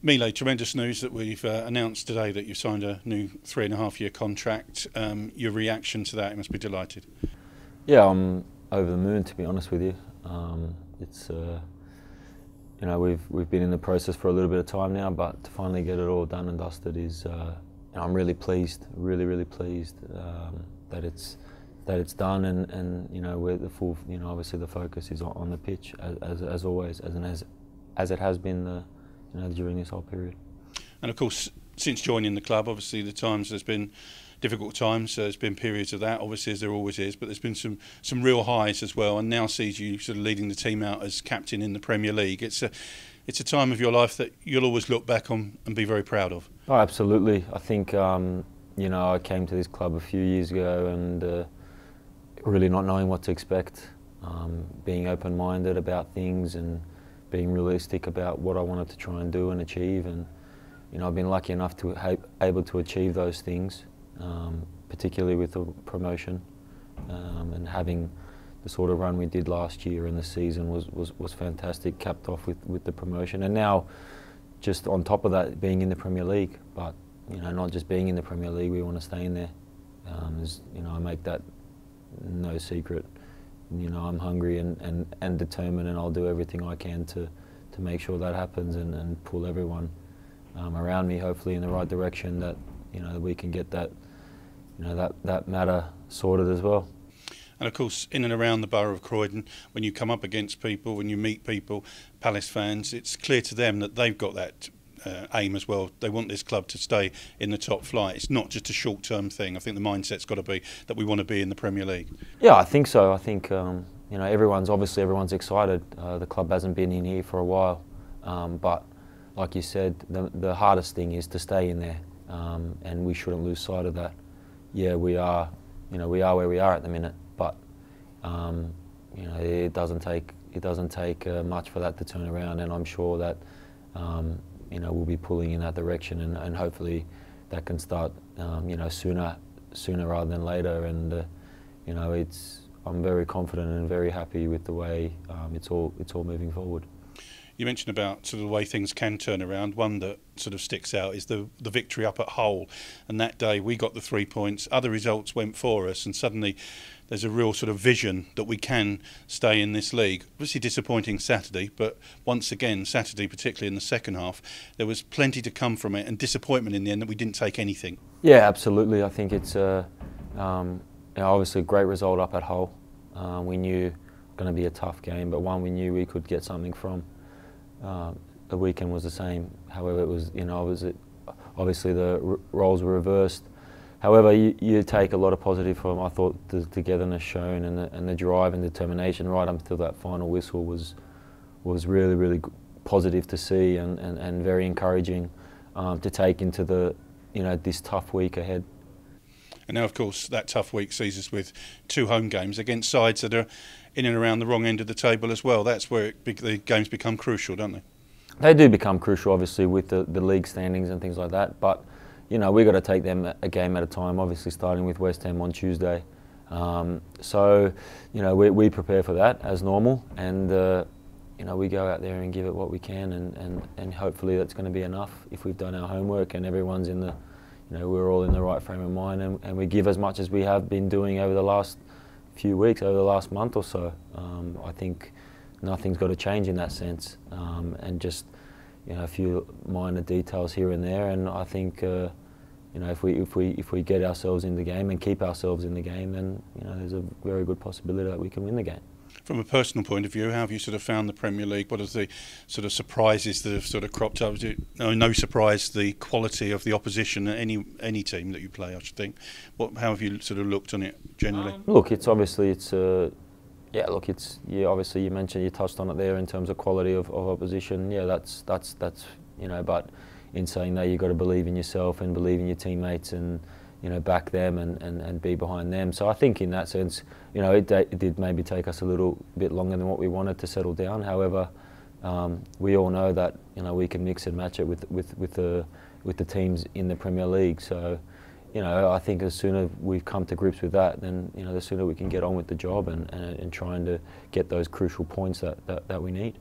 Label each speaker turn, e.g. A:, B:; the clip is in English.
A: Mile, tremendous news that we've announced today that you've signed a new 3.5-year contract. Your reaction to that, you must be delighted.
B: Yeah, I'm over the moon, to be honest with you. It's we've been in the process for a little bit of time now, but to finally get it all done and dusted is I'm really pleased, really pleased that it's done, and we're the full, obviously the focus is on the pitch as always, as it has been during this whole period.
A: And of course, since joining the club, obviously there's been difficult times. There's been periods of that, obviously, as there always is, but there's been some real highs as well. And now sees you sort of leading the team out as captain in the Premier League. It's a time of your life that you'll always look back on and be very proud of.
B: Oh, absolutely. I think I came to this club a few years ago and really not knowing what to expect, being open-minded about things and being realistic about what I wanted to try and do and achieve. And I've been lucky enough to able to achieve those things, particularly with the promotion, and having the sort of run we did last year in the season was fantastic, capped off with the promotion. And now, just on top of that, being in the Premier League, but not just being in the Premier League, we want to stay in there. I make that no secret. I'm hungry and determined, and I'll do everything I can to make sure that happens and pull everyone around me, hopefully in the right direction, that that we can get that that matter sorted as well.
A: And of course, in and around the borough of Croydon, when you come up against people, when you meet people, Palace fans, it's clear to them that they've got that aim as well. They want this club to stay in the top flight. It's not just a short-term thing. I think the mindset's got to be that we want to be in the Premier League.
B: Yeah, I think so. I think everyone's excited. The club hasn't been in here for a while, but like you said, the hardest thing is to stay in there, and we shouldn't lose sight of that. Yeah, we are where we are at the minute, but it doesn't take much for that to turn around, and I'm sure that we'll be pulling in that direction, and hopefully that can start sooner rather than later. And I'm very confident and very happy with the way it's all moving forward.
A: You mentioned about sort of the way things can turn around. One that sort of sticks out is the victory up at Hull, and that day we got the 3 points. Other results went for us, and suddenly there's a real sort of vision that we can stay in this league. Obviously disappointing Saturday, but once again Saturday, particularly in the second half, there was plenty to come from it, and disappointment in the end that we didn't take anything.
B: Yeah, absolutely. I think it's obviously a great result up at Hull. We knew it was going to be a tough game, but one we knew we could get something from. The weekend was the same. However, it was obviously the roles were reversed. However, you take a lot of positive from. I thought the togetherness shown and the drive and determination right up until that final whistle was really positive to see and very encouraging to take into the this tough week ahead.
A: And now, of course, that tough week sees us with 2 home games against sides that are in and around the wrong end of the table as well. That's where the games become crucial, don't they?
B: They do become crucial, obviously, with the league standings and things like that. But we've got to take them a game at a time. Obviously, starting with West Ham on Tuesday. So we prepare for that as normal, and we go out there and give it what we can, and hopefully that's going to be enough if we've done our homework and everyone's in the. We're all in the right frame of mind, and we give as much as we have been doing over the last few weeks, over the last month or so. I think nothing's got to change in that sense, and just a few minor details here and there. And I think if we get ourselves in the game and keep ourselves in the game, then there's a very good possibility that we can win the game.
A: From a personal point of view, how have you sort of found the Premier League? What are the sort of surprises that have sort of cropped up? No surprise, the quality of the opposition at any team that you play, I should think. How have you sort of looked on it generally?
B: Look, obviously you mentioned, you touched on it there in terms of quality of opposition. Yeah, that's but in saying that, you've got to believe in yourself and believe in your teammates and back them and be behind them. So I think in that sense, it did maybe take us a little bit longer than what we wanted to settle down. However, we all know that we can mix and match it with the teams in the Premier League. So I think as soon as we've come to grips with that, then the sooner we can get on with the job and trying to get those crucial points that we need.